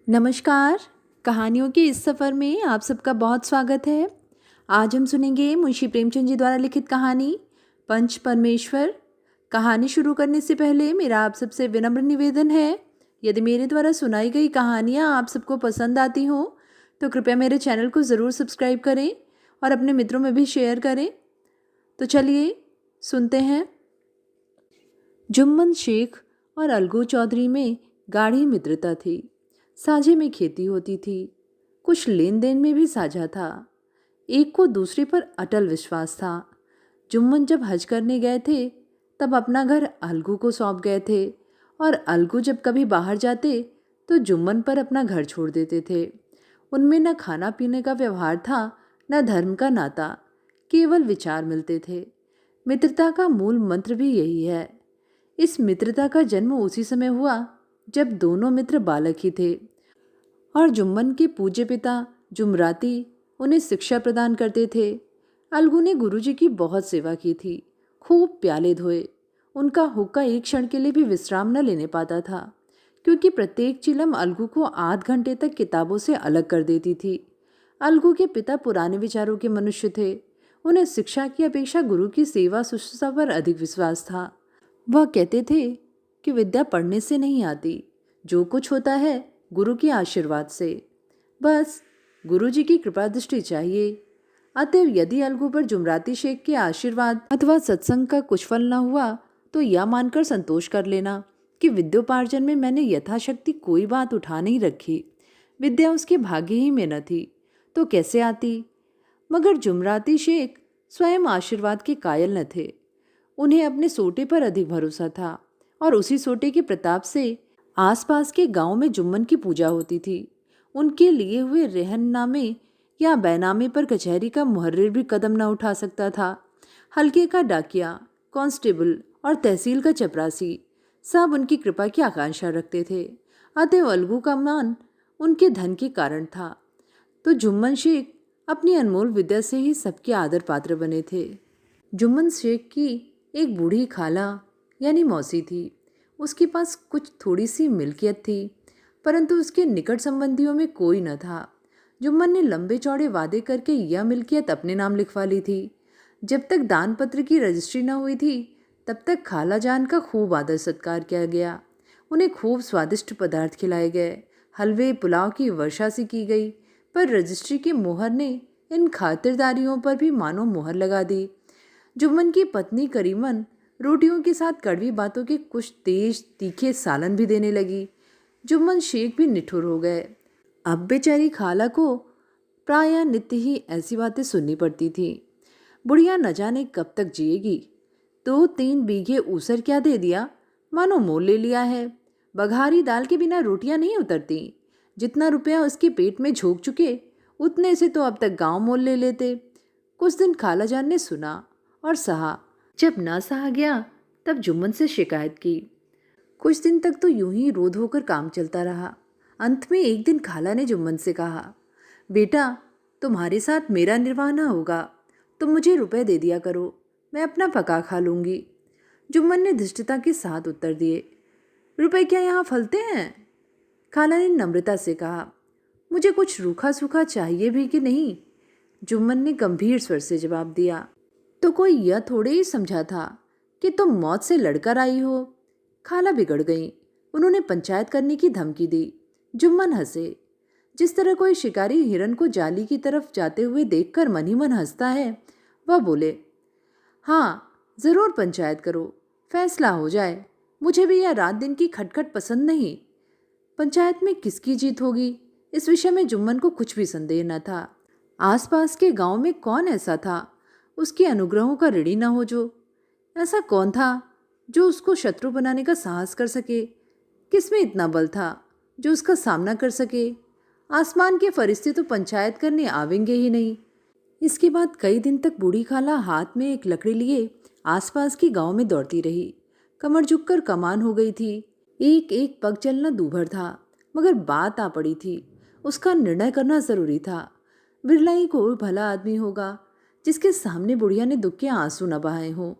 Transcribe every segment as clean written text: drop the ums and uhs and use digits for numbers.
नमस्कार। कहानियों के इस सफ़र में आप सबका बहुत स्वागत है। आज हम सुनेंगे मुंशी प्रेमचंद जी द्वारा लिखित कहानी पंच परमेश्वर। कहानी शुरू करने से पहले मेरा आप सबसे विनम्र निवेदन है, यदि मेरे द्वारा सुनाई गई कहानियाँ आप सबको पसंद आती हों तो कृपया मेरे चैनल को ज़रूर सब्सक्राइब करें और अपने मित्रों में भी शेयर करें। तो चलिए सुनते हैं। जुम्मन शेख और अलगू चौधरी में गाढ़ी मित्रता थी। साझे में खेती होती थी, कुछ लेन देन में भी साझा था। एक को दूसरे पर अटल विश्वास था। जुम्मन जब हज करने गए थे तब अपना घर अलगू को सौंप गए थे और अलगू जब कभी बाहर जाते तो जुम्मन पर अपना घर छोड़ देते थे। उनमें न खाना पीने का व्यवहार था, न धर्म का नाता, केवल विचार मिलते थे। मित्रता का मूल मंत्र भी यही है। इस मित्रता का जन्म उसी समय हुआ जब दोनों मित्र बालक ही थे और जुम्मन के पूज्य पिता जुमराती उन्हें शिक्षा प्रदान करते थे। अलगू ने गुरुजी की बहुत सेवा की थी, खूब प्याले धोए। उनका हुक्का एक क्षण के लिए भी विश्राम न लेने पाता था, क्योंकि प्रत्येक चिलम अलगू को आध घंटे तक किताबों से अलग कर देती थी। अलगू के पिता पुराने विचारों के मनुष्य थे। उन्हें शिक्षा की अपेक्षा गुरु की सेवा शुश्रूषा पर अधिक विश्वास था। वह कहते थे कि विद्या पढ़ने से नहीं आती, जो कुछ होता है गुरु के आशीर्वाद से। बस गुरु जी की कृपा दृष्टि चाहिए। अतएव यदि अलगू पर जुमराती शेख के आशीर्वाद अथवा सत्संग का कुछ फल न हुआ तो यह मानकर संतोष कर लेना कि विद्योपार्जन में मैंने यथाशक्ति कोई बात उठा नहीं रखी। विद्या उसके भाग्य ही में न थी तो कैसे आती। मगर जुमराती शेख स्वयं आशीर्वाद के कायल न थे। उन्हें अपने सोटे पर अधिक भरोसा था और उसी सोटे के प्रताप से आसपास के गांव में जुम्मन की पूजा होती थी। उनके लिए हुए रहननामे या बैनामे पर कचहरी का मुहर्रिर भी कदम न उठा सकता था। हल्के का डाकिया, कांस्टेबल और तहसील का चपरासी सब उनकी कृपा की आकांक्षा रखते थे। अतएव अलगू का मान उनके धन के कारण था, तो जुम्मन शेख अपनी अनमोल विद्या से ही सबके आदर पात्र बने थे। जुम्मन शेख की एक बूढ़ी खाला यानी मौसी थी। उसके पास कुछ थोड़ी सी मिल्कियत थी, परंतु उसके निकट संबंधियों में कोई न था। जुम्मन ने लंबे चौड़े वादे करके यह मिल्कियत अपने नाम लिखवा ली थी। जब तक दान पत्र की रजिस्ट्री न हुई थी तब तक खाला जान का खूब आदर सत्कार किया गया। उन्हें खूब स्वादिष्ट पदार्थ खिलाए गए, हलवे पुलाव की वर्षा सी की गई। पर रजिस्ट्री की मोहर ने इन खातिरदारियों पर भी मानो मोहर लगा दी। जुम्मन की पत्नी करीमन रोटियों के साथ कड़वी बातों के कुछ तेज तीखे सालन भी देने लगी। जुम्मन शेख भी निठुर हो गए। अब बेचारी खाला को प्रायः नित्य ही ऐसी बातें सुननी पड़ती थी। बुढ़िया न जाने कब तक जिएगी। 2-3 बीघे ऊसर क्या दे दिया, मानो मोल ले लिया है। बघारी दाल के बिना रोटियां नहीं उतरती। जितना रुपया उसके पेट में झोंक चुके उतने से तो अब तक गांव मोल ले लेते। कुछ दिन खाला जान ने सुना और सहा। जब ना सहा गया तब जुम्मन से शिकायत की। कुछ दिन तक तो यूं ही रोध होकर काम चलता रहा। अंत में एक दिन खाला ने जुम्मन से कहा, बेटा तुम्हारे साथ मेरा निर्वाह न होगा, तुम मुझे रुपए दे दिया करो, मैं अपना पका खा लूँगी। जुम्मन ने धृष्टता के साथ उत्तर दिए, रुपए क्या यहाँ फलते हैं? खाला ने नम्रता से कहा, मुझे कुछ रूखा सूखा चाहिए भी कि नहीं? जुम्मन ने गंभीर स्वर से जवाब दिया, तो कोई यह थोड़े ही समझा था कि तुम मौत से लड़कर आई हो। खाला बिगड़ गई। उन्होंने पंचायत करने की धमकी दी। जुम्मन हंसे। जिस तरह कोई शिकारी हिरन को जाली की तरफ जाते हुए देखकर मन ही मन हंसता है, वह बोले, हाँ जरूर पंचायत करो, फैसला हो जाए। मुझे भी यह रात दिन की खटखट पसंद नहीं। पंचायत में किसकी जीत होगी, इस विषय में जुम्मन को कुछ भी संदेह न था। आसपास के गांव में कौन ऐसा था उसके अनुग्रहों का ऋणी न हो? जो ऐसा कौन था जो उसको शत्रु बनाने का साहस कर सके? किसमें इतना बल था जो उसका सामना कर सके? आसमान के फरिश्ते तो पंचायत करने आवेंगे ही नहीं। इसके बाद कई दिन तक बूढ़ी खाला हाथ में एक लकड़ी लिए आसपास के गांव में दौड़ती रही। कमर झुककर कमान हो गई थी। एक एक पग चलना दूभर था, मगर बात आ पड़ी थी। उसका निर्णय करना जरूरी था। बिरला ही कोई भला आदमी होगा जिसके सामने बुढ़िया ने दुख के आंसू न बहाए हों।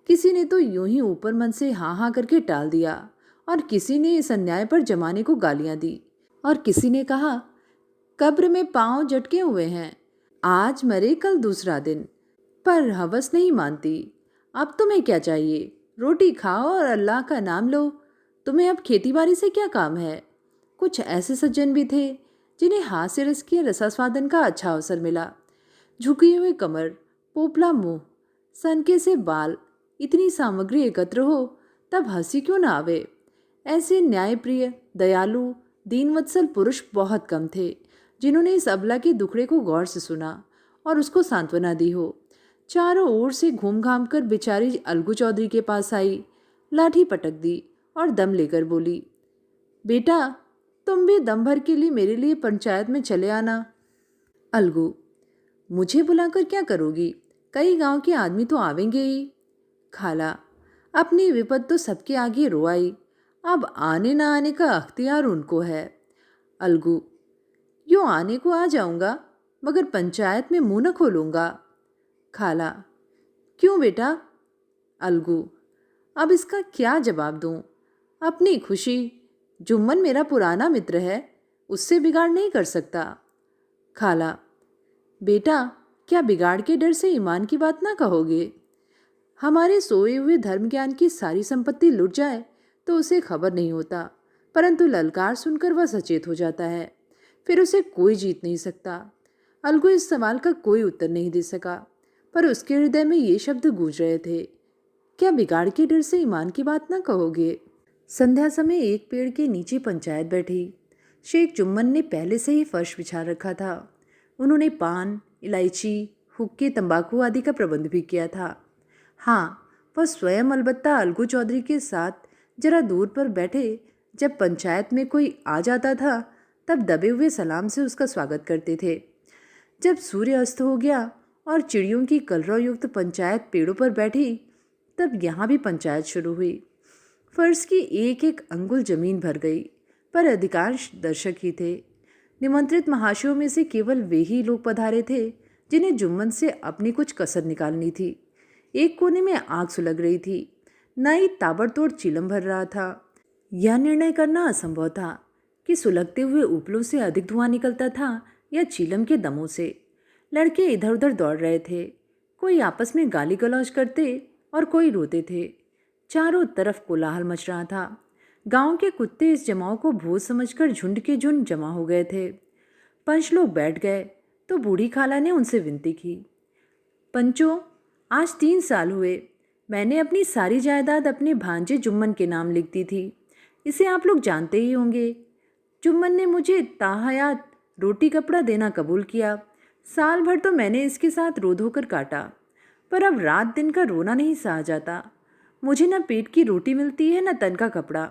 किसी ने तो यूं ही ऊपर मन से हाँ हाँ करके टाल दिया और किसी ने इस अन्याय पर जमाने को गालियां दी। और किसी ने कहा, कब्र में पांव झटके हुए हैं, आज मरे कल दूसरा दिन। पर हवस नहीं मानती। अब तुम्हें क्या चाहिए? रोटी खाओ और अल्लाह का नाम लो। तुम्हें अब खेतीबाड़ी से क्या काम है? कुछ ऐसे सज्जन भी थे जिन्हें हास्य रस के रसास्वादन का अच्छा अवसर मिला। झुकी हुई कमर, पोपला मुंह, सनके से बाल, इतनी सामग्री एकत्र हो तब हंसी क्यों ना आवे। ऐसे न्यायप्रिय, दयालु, दीनवत्सल पुरुष बहुत कम थे जिन्होंने इस अबला के दुखड़े को गौर से सुना और उसको सांत्वना दी हो। चारों ओर से घूम घाम कर बेचारी अलगू चौधरी के पास आई, लाठी पटक दी और दम लेकर बोली, बेटा तुम भी दम भर के लिए मेरे लिए पंचायत में चले आना। अलगू, मुझे बुलाकर क्या करोगी? कई गांव के आदमी तो आवेंगे ही। खाला, अपनी विपद तो सबके आगे रो आई, अब आने ना आने का अख्तियार उनको है। अलगू, यूँ आने को आ जाऊंगा मगर पंचायत में मुंह न खोलूंगा। खाला, क्यों बेटा? अलगू, अब इसका क्या जवाब दूं? अपनी खुशी, जुम्मन मेरा पुराना मित्र है, उससे बिगाड़ नहीं कर सकता। खाला, बेटा क्या बिगाड़ के डर से ईमान की बात ना कहोगे? हमारे सोए हुए धर्म ज्ञान की सारी संपत्ति लुट जाए तो उसे खबर नहीं होता, परंतु ललकार सुनकर वह सचेत हो जाता है। फिर उसे कोई जीत नहीं सकता। अलगू इस सवाल का कोई उत्तर नहीं दे सका, पर उसके हृदय में ये शब्द गूंज रहे थे, क्या बिगाड़ के डर से ईमान की बात ना कहोगे? संध्या समय एक पेड़ के नीचे पंचायत बैठी। शेख जुम्मन ने पहले से ही फर्श बिछा रखा था। उन्होंने पान, इलायची, हुक्के, तंबाकू आदि का प्रबंध भी किया था। हाँ, वह स्वयं अलबत्ता अलगू चौधरी के साथ जरा दूर पर बैठे जब पंचायत में कोई आ जाता था तब दबे हुए सलाम से उसका स्वागत करते थे। जब सूर्य अस्त हो गया और चिड़ियों की कलरव युक्त पंचायत पेड़ों पर बैठी तब यहाँ भी पंचायत शुरू हुई। फर्श की एक एक अंगुल जमीन भर गई, पर अधिकांश दर्शक ही थे। निमंत्रित महाशयों में से केवल वे ही लोग पधारे थे जिन्हें जुम्मन से अपनी कुछ कसर निकालनी थी। एक कोने में आग सुलग रही थी, नाई ताबड़तोड़ चिलम भर रहा था। यह निर्णय करना असंभव था कि सुलगते हुए उपलों से अधिक धुआं निकलता था या चीलम के दमों से। लड़के इधर उधर दौड़ रहे थे, कोई आपस में गाली गलौज करते और कोई रोते थे। चारों तरफ कोलाहल मच रहा था। गांव के कुत्ते इस जमाव को भूत समझकर झुंड के झुंड जमा हो गए थे। पंच लोग बैठ गए तो बूढ़ी खाला ने उनसे विनती की, पंचों, आज 3 साल हुए मैंने अपनी सारी जायदाद अपने भांजे जुम्मन के नाम लिख दी थी। इसे आप लोग जानते ही होंगे। जुम्मन ने मुझे ताहयात रोटी कपड़ा देना कबूल किया। साल भर तो मैंने इसके साथ रो धोकर काटा, पर अब रात दिन का रोना नहीं सहा जाता। मुझे न पेट की रोटी मिलती है न तन का कपड़ा।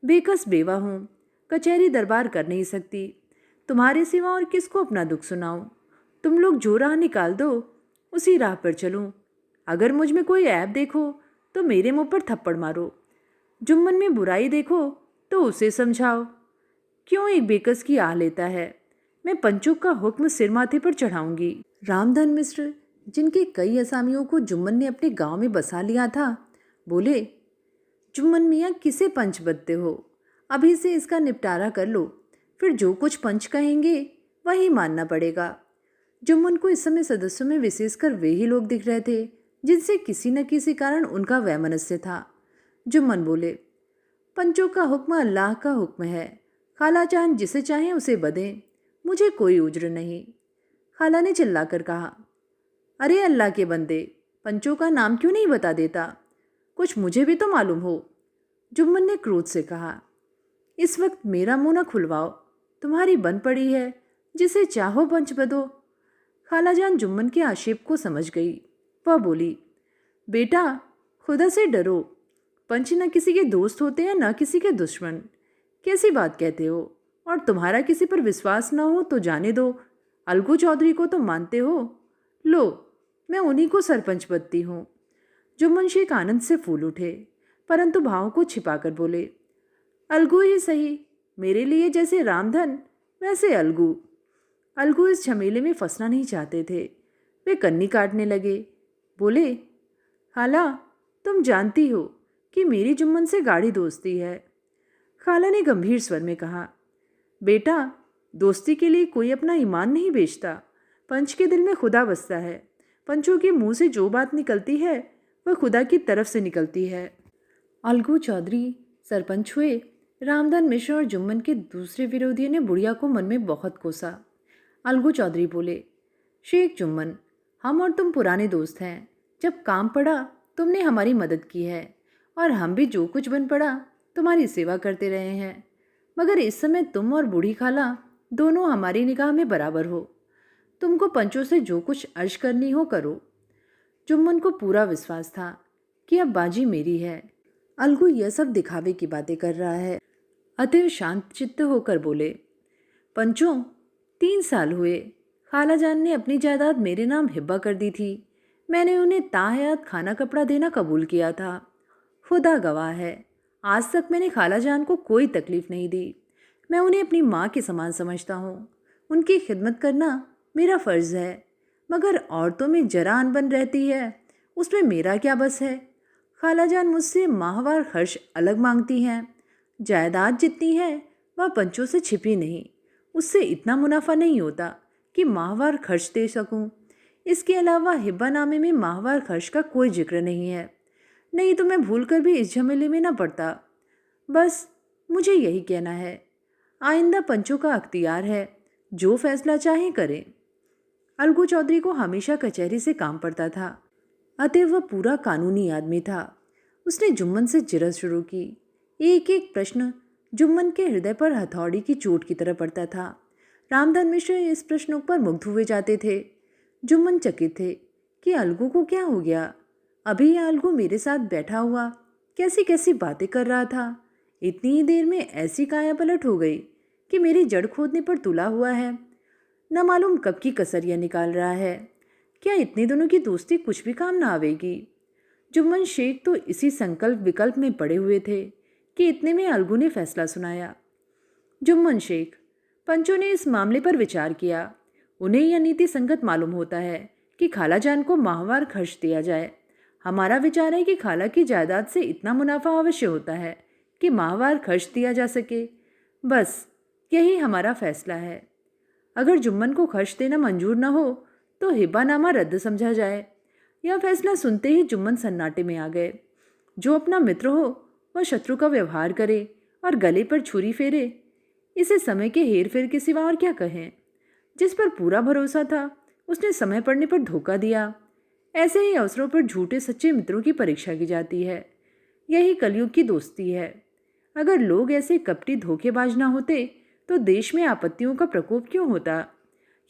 बेकस बेवा हूँ, कचहरी दरबार कर नहीं सकती। तुम्हारे सिवा और किसको अपना दुख सुनाऊं? तुम लोग जो राह निकाल दो उसी राह पर चलूं। अगर मुझ में कोई ऐब देखो तो मेरे मुंह पर थप्पड़ मारो। जुम्मन में बुराई देखो तो उसे समझाओ। क्यों एक बेकस की आह लेता है? मैं पंचों का हुक्म सिर माथे पर चढ़ाऊंगी। रामधन मिश्र, जिनके कई असामियों को जुम्मन ने अपने गांव में बसा लिया था, बोले, जुम्मन मियाँ किसे पंच बदते हो? अभी से इसका निपटारा कर लो, फिर जो कुछ पंच कहेंगे वही मानना पड़ेगा। जुम्मन को इस समय सदस्यों में विशेषकर वे ही लोग दिख रहे थे जिनसे किसी न किसी कारण उनका वैमनस्य था। जुम्मन बोले, पंचों का हुक्म अल्लाह का हुक्म है। खाला चांद जिसे चाहें उसे बदें, मुझे कोई उज्र नहीं। खाला ने चिल्लाकर कहा, अरे अल्लाह के बंदे, पंचों का नाम क्यों नहीं बता देता? कुछ मुझे भी तो मालूम हो। जुम्मन ने क्रोध से कहा, इस वक्त मेरा मुंह न खुलवाओ, तुम्हारी बन पड़ी है, जिसे चाहो पंच बदो। खालाजान जुम्मन के आक्षेप को समझ गई। वह बोली, बेटा खुदा से डरो, पंच न किसी के दोस्त होते हैं न किसी के दुश्मन। कैसी बात कहते हो? और तुम्हारा किसी पर विश्वास न हो तो जाने दो, अलगू चौधरी को तो मानते हो। लो, मैं उन्हीं को सरपंच बनती हूँ। जुम्मन शेख आनंद से फूल उठे, परंतु भावों को छिपाकर बोले, अलगू ही सही, मेरे लिए जैसे रामधन वैसे अलगू। अलगू इस झमेले में फंसना नहीं चाहते थे। वे कन्नी काटने लगे। बोले, खाला, तुम जानती हो कि मेरी जुम्मन से गाढ़ी दोस्ती है। खाला ने गंभीर स्वर में कहा, बेटा, दोस्ती के लिए कोई अपना ईमान नहीं बेचता। पंच के दिल में खुदा बसता है। पंचों के मुंह से जो बात निकलती है वह खुदा की तरफ से निकलती है। अलगू चौधरी सरपंच हुए। रामधन मिश्र और जुम्मन के दूसरे विरोधियों ने बुढ़िया को मन में बहुत कोसा। अलगू चौधरी बोले, शेख जुम्मन, हम और तुम पुराने दोस्त हैं। जब काम पड़ा तुमने हमारी मदद की है और हम भी जो कुछ बन पड़ा तुम्हारी सेवा करते रहे हैं। मगर इस समय तुम और बूढ़ी खाला दोनों हमारी निगाह में बराबर हो। तुमको पंचों से जो कुछ अर्ज करनी हो करो। जुम्मन को पूरा विश्वास था कि अब बाजी मेरी है। अलगू यह सब दिखावे की बातें कर रहा है, अतएव शांत चित्त होकर बोले, पंचों, 3 साल हुए खाला जान ने अपनी जायदाद मेरे नाम हिब्बा कर दी थी। मैंने उन्हें ताहयात खाना कपड़ा देना कबूल किया था। खुदा गवाह है, आज तक मैंने खाला जान को कोई तकलीफ नहीं दी। मैं उन्हें अपनी माँ के समान समझता हूँ। उनकी खिदमत करना मेरा फ़र्ज़ है। मगर औरतों में जरा अनबन रहती है, उसमें मेरा क्या बस है। खाला जान मुझसे माहवार खर्च अलग मांगती हैं। जायदाद जितनी है वह पंचों से छिपी नहीं। उससे इतना मुनाफा नहीं होता कि माहवार खर्च दे सकूं। इसके अलावा हिब्बानामे में माहवार खर्च का कोई जिक्र नहीं है। नहीं तो मैं भूलकर भी इस झमेले में न पड़ता। बस मुझे यही कहना है, आइंदा पंचों का अख्तियार है, जो फैसला चाहे करें। अलगू चौधरी को हमेशा कचहरी से काम पड़ता था, अतएव वह पूरा कानूनी आदमी था। उसने जुम्मन से जिरह शुरू की। एक एक प्रश्न जुम्मन के हृदय पर हथौड़ी की चोट की तरह पड़ता था। रामधन मिश्र इस प्रश्नों पर मुग्ध हुए जाते थे। जुम्मन चकित थे कि अलगू को क्या हो गया। अभी यह अलगू मेरे साथ बैठा हुआ कैसी कैसी बातें कर रहा था, इतनी ही देर में ऐसी काया पलट हो गई कि मेरी जड़ खोदने पर तुला हुआ है। न मालूम कब की कसरियाँ निकाल रहा है। क्या इतने दोनों की दोस्ती कुछ भी काम ना आवेगी। जुम्मन शेख तो इसी संकल्प विकल्प में पड़े हुए थे कि इतने में अलगू ने फैसला सुनाया। जुम्मन शेख, पंचों ने इस मामले पर विचार किया। उन्हें यह नीति संगत मालूम होता है कि खाला जान को माहवार खर्च दिया जाए। हमारा विचार है कि खाला की जायदाद से इतना मुनाफा अवश्य होता है कि माहवार खर्च दिया जा सके। बस यही हमारा फैसला है। अगर जुम्मन को खर्च देना मंजूर न हो तो हिब्बानामा रद्द समझा जाए। यह फैसला सुनते ही जुम्मन सन्नाटे में आ गए। जो अपना मित्र हो वह शत्रु का व्यवहार करे और गले पर छुरी फेरे, इसे समय के हेर फेर के सिवा और क्या कहें। जिस पर पूरा भरोसा था उसने समय पड़ने पर धोखा दिया। ऐसे ही अवसरों पर झूठे सच्चे मित्रों की परीक्षा की जाती है। यही कलयुग की दोस्ती है। अगर लोग ऐसे कपटी धोखेबाज ना होते तो देश में आपत्तियों का प्रकोप क्यों होता।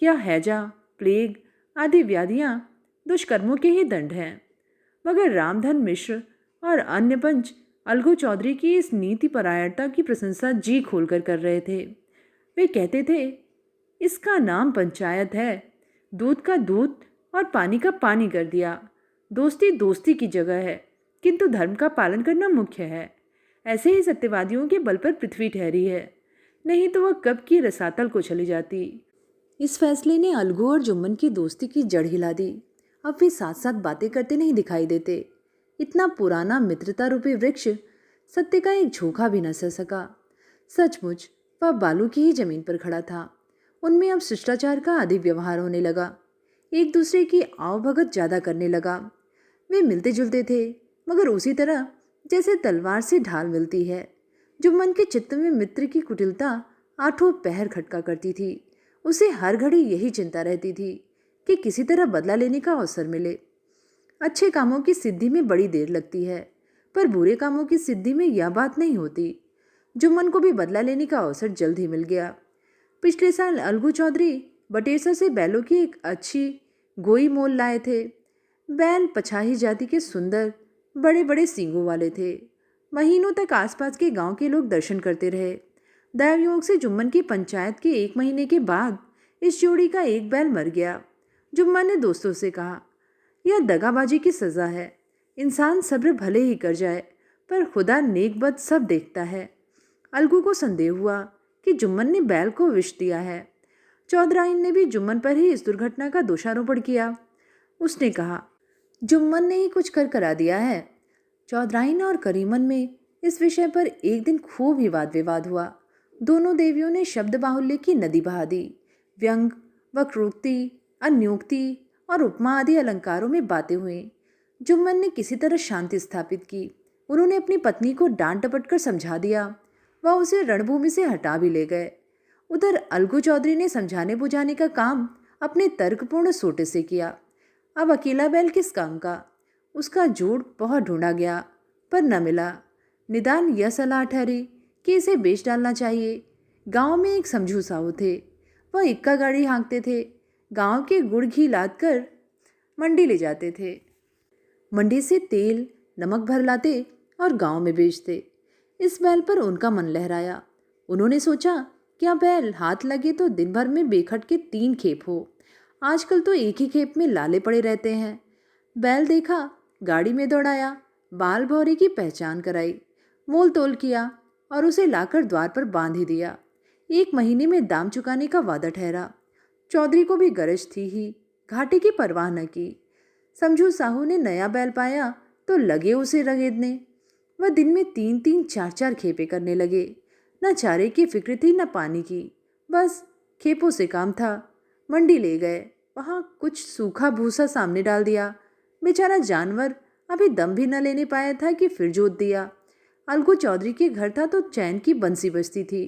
यह हैजा, प्लेग आदि व्याधियाँ दुष्कर्मों के ही दंड हैं। मगर रामधन मिश्र और अन्य पंच अलगू चौधरी की इस नीति परायणता की प्रशंसा जी खोलकर कर रहे थे। वे कहते थे, इसका नाम पंचायत है, दूध का दूध और पानी का पानी कर दिया। दोस्ती दोस्ती की जगह है, किंतु धर्म का पालन करना मुख्य है। ऐसे ही सत्यवादियों के बल पर पृथ्वी ठहरी है, नहीं तो वह कब की रसातल को चली जाती। इस फैसले ने अलगू और जुम्मन की दोस्ती की जड़ हिला दी। अब वे साथ साथ बातें करते नहीं दिखाई देते। इतना पुराना मित्रता रूपी वृक्ष सत्य का एक झोंका भी न सह सका। सचमुच वह बालू की ही जमीन पर खड़ा था। उनमें अब शिष्टाचार का अधिक व्यवहार होने लगा। एक दूसरे की आवभगत ज्यादा करने लगा। वे मिलते जुलते थे, मगर उसी तरह जैसे तलवार से ढाल मिलती है। जुम्मन के चित्त में मित्र की कुटिलता आठों पहर खटका करती थी। उसे हर घड़ी यही चिंता रहती थी कि किसी तरह बदला लेने का अवसर मिले। अच्छे कामों की सिद्धि में बड़ी देर लगती है, पर बुरे कामों की सिद्धि में यह बात नहीं होती। जुम्मन को भी बदला लेने का अवसर जल्द ही मिल गया। पिछले साल अलगू चौधरी बटेसर से बैलों की एक अच्छी गोई मोल लाए थे। बैल पछाही जाति के सुंदर बड़े बड़े सींगों वाले थे। महीनों तक आसपास के गांव के लोग दर्शन करते रहे। दैवयोग से जुम्मन की पंचायत के 1 महीने के बाद इस जोड़ी का एक बैल मर गया। जुम्मन ने दोस्तों से कहा, यह दगाबाजी की सज़ा है। इंसान सब्र भले ही कर जाए, पर खुदा नेकबद सब देखता है। अलगू को संदेह हुआ कि जुम्मन ने बैल को विष दिया है। चौधराइन ने भी जुम्मन पर ही इस दुर्घटना का दोषारोपण किया। उसने कहा, जुम्मन ने ही कुछ कर करा दिया है। चौधराइन और करीमन में इस विषय पर एक दिन खूब ही वाद विवाद हुआ। दोनों देवियों ने शब्द बाहुल्य की नदी बहा दी। व्यंग, वक्रोक्ति, अन्योक्ति और उपमा आदि अलंकारों में बातें हुई। जुम्मन ने किसी तरह शांति स्थापित की। उन्होंने अपनी पत्नी को डांट डपट कर समझा दिया। वह उसे रणभूमि से हटा भी ले गए। उधर अलगू चौधरी ने समझाने बुझाने का काम अपने तर्कपूर्ण सोटे से किया। अब अकेला बैल किस काम का? उसका जोड़ बहुत ढूंढा गया पर न मिला। निदान यह सलाह ठहरी कि इसे बेच डालना चाहिए। गांव में एक समझू साहू थे। वह इक्का गाड़ी हाँकते थे। गांव के गुड़ घी लाद कर मंडी ले जाते थे। मंडी से तेल नमक भर लाते और गांव में बेचते। इस बैल पर उनका मन लहराया। उन्होंने सोचा, क्या बैल हाथ लगे तो दिन भर में बेखट के 3 खेप हो। आजकल तो एक ही खेप में लाले पड़े रहते हैं। बैल देखा, गाड़ी में दौड़ाया, बाल भौरे की पहचान कराई, मोल तोल किया और उसे लाकर द्वार पर बांध ही दिया। 1 महीने में दाम चुकाने का वादा ठहरा। चौधरी को भी गरज थी ही, घाटे की परवाह न की। समझू साहू ने नया बैल पाया तो लगे उसे रगेदने। वह दिन में 3-3 4-4 खेपे करने लगे। न चारे की फिक्र थी न पानी की, बस खेपों से काम था। मंडी ले गए, वहाँ कुछ सूखा भूसा सामने डाल दिया। बेचारा जानवर अभी दम भी न लेने पाया था कि फिर जोत दिया। अलगू चौधरी के घर था तो चैन की बंसी बजती थी।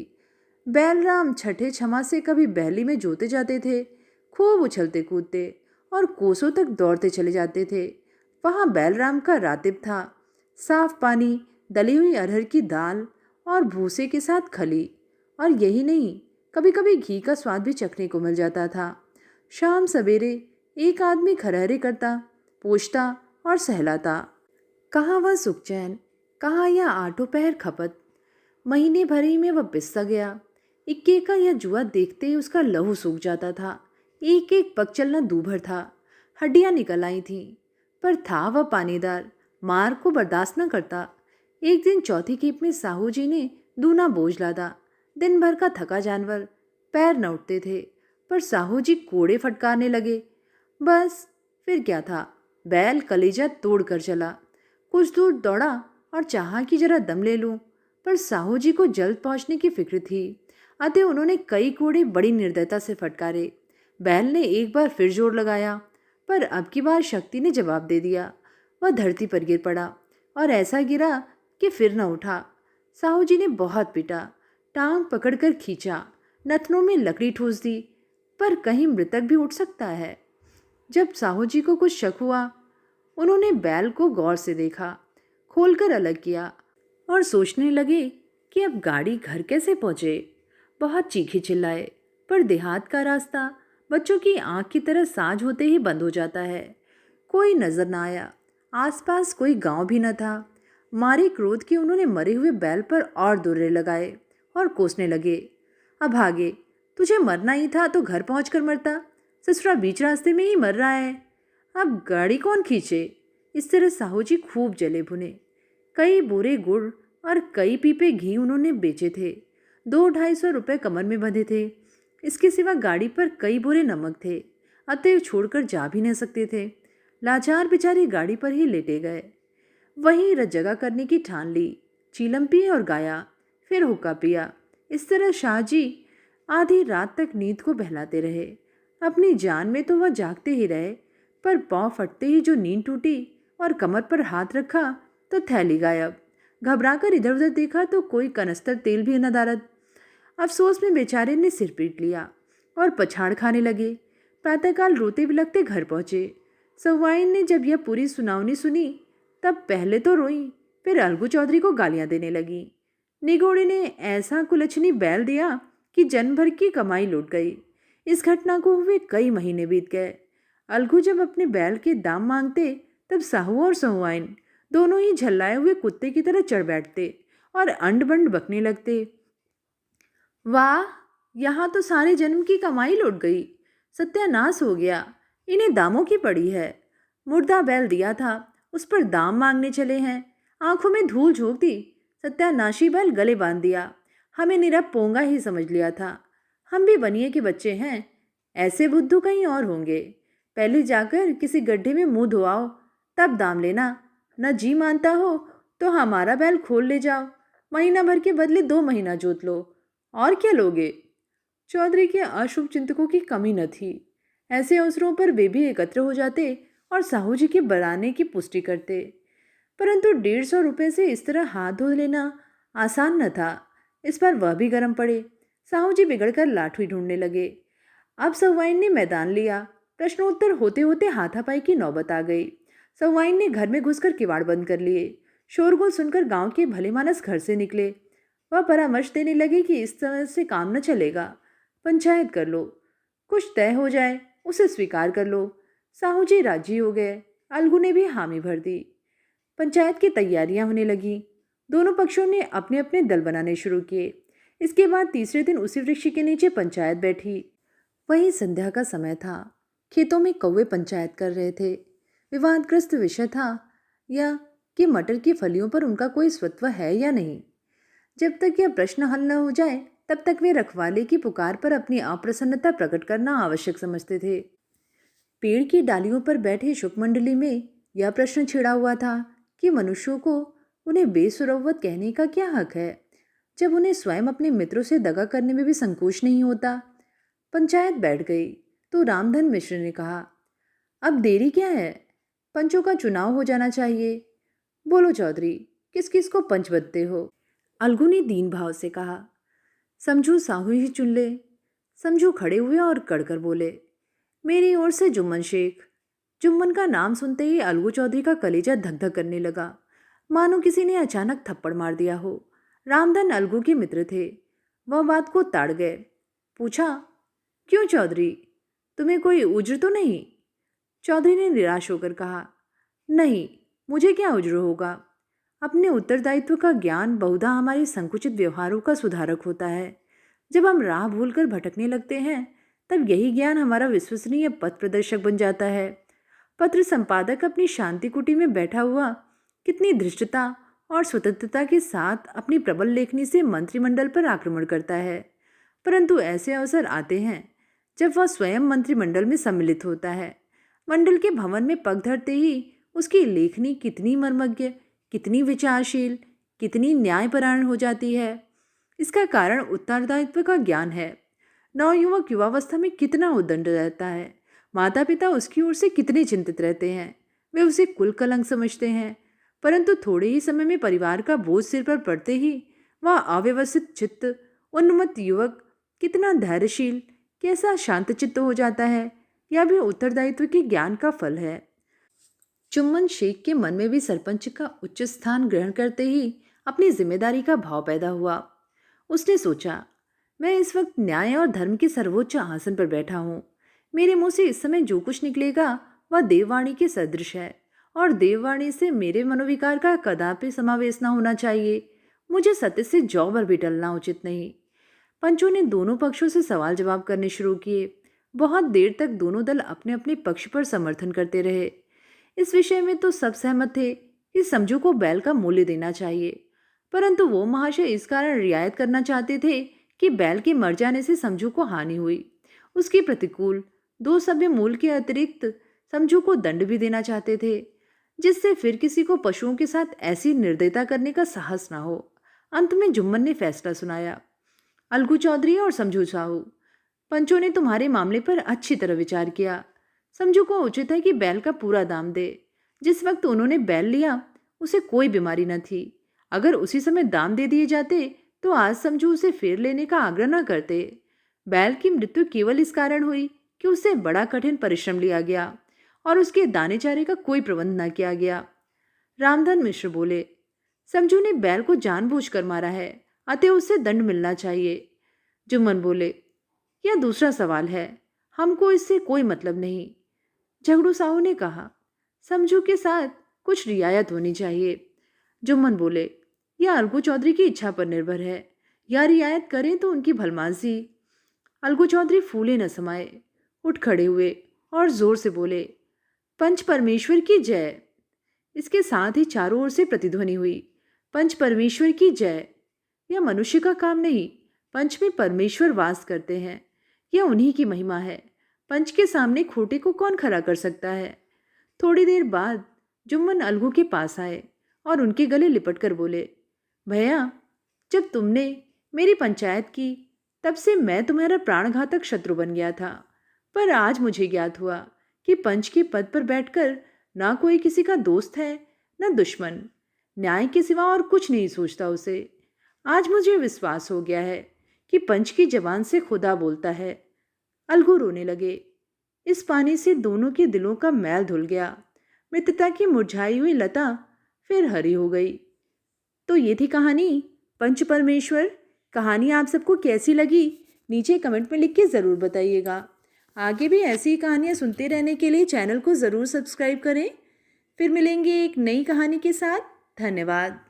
बैलराम छठे छमा से कभी बहली में जोते जाते थे। खूब उछलते कूदते और कोसों तक दौड़ते चले जाते थे। वहाँ बैलराम का रातिब था। साफ पानी, दली हुई अरहर की दाल और भूसे के साथ खली। और यही नहीं, कभी कभी घी का स्वाद भी चखने को मिल जाता था। शाम सवेरे एक आदमी खरहरे करता, पोंछता और सहलाता। कहाँ वह सुख चैन, कहाँ यह आठों पहर खपत। महीने भर ही में वह पिसता गया। इक्के का यह जुआ देखते ही उसका लहू सूख जाता था। एक एक पग चलना दूभर था। हड्डियां निकल आई थीं, पर था वह पानीदार, मार को बर्दाश्त न करता। एक दिन चौथी खेप में साहू जी ने दूना बोझ लादा। दिन भर का थका जानवर, पैर न उठते थे, पर साहू जी कोड़े फटकारने लगे। बस फिर क्या था, बैल कलेजा तोड़ कर चला। कुछ दूर दौड़ा और चाहा कि जरा दम ले लूं, पर साहू जी को जल्द पहुंचने की फिक्र थी। अतः उन्होंने कई कोड़े बड़ी निर्दयता से फटकारे। बैल ने एक बार फिर जोर लगाया, पर अब की बार शक्ति ने जवाब दे दिया। वह धरती पर गिर पड़ा और ऐसा गिरा कि फिर न उठा। साहू जी ने बहुत पीटा, टांग पकड़कर खींचा, नथनों में लकड़ी ठूस दी, पर कहीं मृतक भी उठ सकता है। जब साहू जी को कुछ शक हुआ, उन्होंने बैल को गौर से देखा, खोलकर अलग किया और सोचने लगे कि अब गाड़ी घर कैसे पहुंचे। बहुत चीखे चिल्लाए, पर देहात का रास्ता बच्चों की आंख की तरह साँझ होते ही बंद हो जाता है। कोई नजर न आया। आसपास कोई गांव भी न था। मारे क्रोध के उन्होंने मरे हुए बैल पर और दुर्रे लगाए और कोसने लगे। अब भागे, तुझे मरना ही था तो घर पहुंचकर मरता। ससुरा बीच रास्ते में ही मर रहा है, अब गाड़ी कौन खींचे। इस तरह साहू जी खूब जले भुने। कई बोरे गुड़ और कई पीपे घी उन्होंने बेचे थे। 200-250 रुपये कमर में बंधे थे। इसके सिवा गाड़ी पर कई बोरे नमक थे, अतएव छोड़कर जा भी न सकते थे। लाचार बेचारे गाड़ी पर ही लेटे गए। वहीं रज्जगा करने की ठान ली। चीलम पिए और गाया, फिर हुक्का पिया। इस तरह शाहजी आधी रात तक नींद को बहलाते रहे। अपनी जान में तो वह जागते ही रहे, पर पाँव फटते ही जो नींद टूटी और कमर पर हाथ रखा तो थैली गायब। घबराकर इधर उधर देखा तो कोई कनस्तर तेल भी नदारद। अफसोस में बेचारे ने सिर पीट लिया और पछाड़ खाने लगे। प्रातःकाल रोते बिलखते घर पहुंचे। सहुआइन ने जब यह पूरी सुनावनी सुनी तब पहले तो रोई, फिर अलगू चौधरी को गालियां देने लगी। निगोड़े ने ऐसा कुलछनी बैल दिया कि जन्म भर की कमाई लूट गई। इस घटना को हुए कई महीने बीत गए। अलगू जब अपने बैल के दाम मांगते तब साहू और सहुआइन दोनों ही झल्लाए हुए कुत्ते की तरह चढ़ बैठते और अंड बंड बकने लगते। वाह, यहाँ तो सारे जन्म की कमाई लुट गई। सत्यानाश हो गया, इन्हें दामों की पड़ी है। मुर्दा बैल दिया था, उस पर दाम मांगने चले हैं। आंखों में धूल झोंक दी। सत्यानाशी बैल गले बांध दिया। हमें निरा पोंगा ही समझ लिया था। हम भी बनिए के बच्चे हैं, ऐसे बुद्धू कहीं और होंगे। पहले जाकर किसी गड्ढे में मुंह धोआओ, तब दाम लेना। न जी मानता हो तो हमारा बैल खोल ले जाओ, महीना भर के बदले 2 महीना जोत लो और क्या लोगे? चौधरी के अशुभ चिंतकों की कमी न थी। ऐसे अवसरों पर वे भी एकत्र हो जाते और साहू जी के बराने की पुष्टि करते। परंतु 150 रुपये से इस तरह हाथ धो लेना आसान न था। इस पर वह भी गर्म पड़े। साहू जी बिगड़कर लाठी ढूंढने लगे। अब सहुआइन ने मैदान लिया। प्रश्नोत्तर होते होते हाथापाई की नौबत आ गई। सहुआइन ने घर में घुसकर किवाड़ बंद कर लिए। शोरगुल सुनकर गांव के भले मानस घर से निकले। वह परामर्श देने लगे कि इस तरह से काम न चलेगा। पंचायत कर लो, कुछ तय हो जाए, उसे स्वीकार कर लो। साहू जी राजी हो गए। अलगू ने भी हामी भर दी। पंचायत की तैयारियां होने लगी। दोनों पक्षों ने अपने अपने दल बनाने शुरू किए। इसके बाद तीसरे दिन उसी वृक्ष के नीचे पंचायत बैठी। वही संध्या का समय था। खेतों में कौवे पंचायत कर रहे थे। विवादग्रस्त विषय था या कि मटर की फलियों पर उनका कोई स्वत्व है या नहीं। जब तक यह प्रश्न हल न हो जाए तब तक वे रखवाले की पुकार पर अपनी अप्रसन्नता प्रकट करना आवश्यक समझते थे। पेड़ की डालियों पर बैठे शुकमंडली में यह प्रश्न छिड़ा हुआ था कि मनुष्यों को उन्हें बेसुरवत कहने का क्या हक है, जब उन्हें स्वयं अपने मित्रों से दगा करने में भी संकोच नहीं होता। पंचायत बैठ गई तो रामधन मिश्र ने कहा, अब देरी क्या है? पंचों का चुनाव हो जाना चाहिए। बोलो चौधरी, किस किस को पंच बनते हो? अलगू ने दीन भाव से कहा। समझू साहू ही चुन ले। समझू खड़े हुए और कड़कर बोले, मेरी ओर से जुम्मन शेख। जुम्मन का नाम सुनते ही अलगू चौधरी का कलेजा धक धक करने लगा, मानो किसी ने अचानक थप्पड़ मार दिया हो। रामधन अलगू के मित्र थे। वह बात को ताड़ गए। पूछा, क्यों चौधरी, तुम्हें कोई उज्र तो नहीं? चौधरी ने निराश होकर कहा, नहीं, मुझे क्या उज्र होगा। अपने उत्तरदायित्व का ज्ञान बहुधा हमारे संकुचित व्यवहारों का सुधारक होता है। जब हम राह भूलकर भटकने लगते हैं तब यही ज्ञान हमारा विश्वसनीय पथ प्रदर्शक बन जाता है। पत्र संपादक अपनी शांति कुटी में बैठा हुआ कितनी धृष्टता और स्वतंत्रता के साथ अपनी प्रबल लेखनी से मंत्रिमंडल पर आक्रमण करता है, परंतु ऐसे अवसर आते हैं जब वह स्वयं मंत्रिमंडल में सम्मिलित होता है। मंडल के भवन में पग धरते ही उसकी लेखनी कितनी मर्मज्ञ, कितनी विचारशील, कितनी न्यायपरायण हो जाती है। इसका कारण उत्तरदायित्व का ज्ञान है। नवयुवक युवावस्था में कितना उद्दंड रहता है। माता पिता उसकी ओर से कितने चिंतित रहते हैं। वे उसे कुल कलंक समझते हैं, परंतु थोड़े ही समय में परिवार का बोझ सिर पर पड़ते ही वह अव्यवस्थित चित्त उन्मत्त युवक कितना धैर्यशील, कैसा शांतचित्त हो जाता है। यह भी उत्तरदायित्व के ज्ञान का फल है। जुम्मन शेख के मन में भी सरपंच का उच्च स्थान ग्रहण करते ही अपनी जिम्मेदारी का भाव पैदा हुआ। उसने सोचा, मैं इस वक्त न्याय और धर्म के सर्वोच्च आसन पर बैठा हूँ। मेरे मुंह से इस समय जो कुछ निकलेगा वह देववाणी के सदृश है, और देववाणी से मेरे मनोविकार का कदापि समावेश न होना चाहिए। मुझे सत्य से जौ भर भी टलना उचित नहीं। पंचों ने दोनों पक्षों से सवाल जवाब करने शुरू किए। बहुत देर तक दोनों दल अपने अपने पक्ष पर समर्थन करते रहे। इस विषय में तो सब सहमत थे कि समझू को बैल का मूल्य देना चाहिए, परंतु वो महाशय इस कारण रियायत करना चाहते थे कि बैल के मर जाने से समझू को हानि हुई। उसके प्रतिकूल 2 सभ्य मूल के अतिरिक्त समझू को दंड भी देना चाहते थे, जिससे फिर किसी को पशुओं के साथ ऐसी निर्दयता करने का साहस ना हो। अंत में जुम्मन ने फैसला सुनाया, अलगू चौधरी और समझू साहू, पंचों ने तुम्हारे मामले पर अच्छी तरह विचार किया। समझू को उचित है कि बैल का पूरा दाम दे। जिस वक्त उन्होंने बैल लिया उसे कोई बीमारी न थी। अगर उसी समय दाम दे दिए जाते तो आज समझू उसे फेर लेने का आग्रह न करते। बैल की मृत्यु केवल इस कारण हुई कि उससे बड़ा कठिन परिश्रम लिया गया और उसके दाने चारे का कोई प्रबंध न किया गया। रामधन मिश्र बोले, समझू ने बैल को जानबूझकर मारा है, अतः उससे दंड मिलना चाहिए। जुम्मन बोले, यह दूसरा सवाल है, हमको इससे कोई मतलब नहीं। झगड़ू साहू ने कहा, समझू के साथ कुछ रियायत होनी चाहिए। जुम्मन बोले, यह अलगू चौधरी की इच्छा पर निर्भर है। या रियायत करें तो उनकी भलमानसी। अलगू चौधरी फूले न समाये, उठ खड़े हुए और जोर से बोले, पंच परमेश्वर की जय। इसके साथ ही चारों ओर से प्रतिध्वनि हुई, पंच परमेश्वर की जय। यह मनुष्य का काम नहीं, पंच में परमेश्वर वास करते हैं। यह उन्हीं की महिमा है। पंच के सामने खोटे को कौन खड़ा कर सकता है। थोड़ी देर बाद जुम्मन अलगू के पास आए और उनके गले लिपट कर बोले, भैया, जब तुमने मेरी पंचायत की तब से मैं तुम्हारा प्राणघातक शत्रु बन गया था। पर आज मुझे ज्ञात हुआ कि पंच के पद पर बैठकर ना कोई किसी का दोस्त है न दुश्मन। न्याय के सिवा और कुछ नहीं सोचता उसे। आज मुझे विश्वास हो गया है कि पंच की जबान से खुदा बोलता है। अलगू रोने लगे। इस पानी से दोनों के दिलों का मैल धुल गया। मित्रता की मुरझाई हुई लता फिर हरी हो गई। तो ये थी कहानी पंच परमेश्वर। कहानी आप सबको कैसी लगी नीचे कमेंट में लिख के ज़रूर बताइएगा। आगे भी ऐसी ही कहानियाँ सुनते रहने के लिए चैनल को ज़रूर सब्सक्राइब करें। फिर मिलेंगे एक नई कहानी के साथ। धन्यवाद।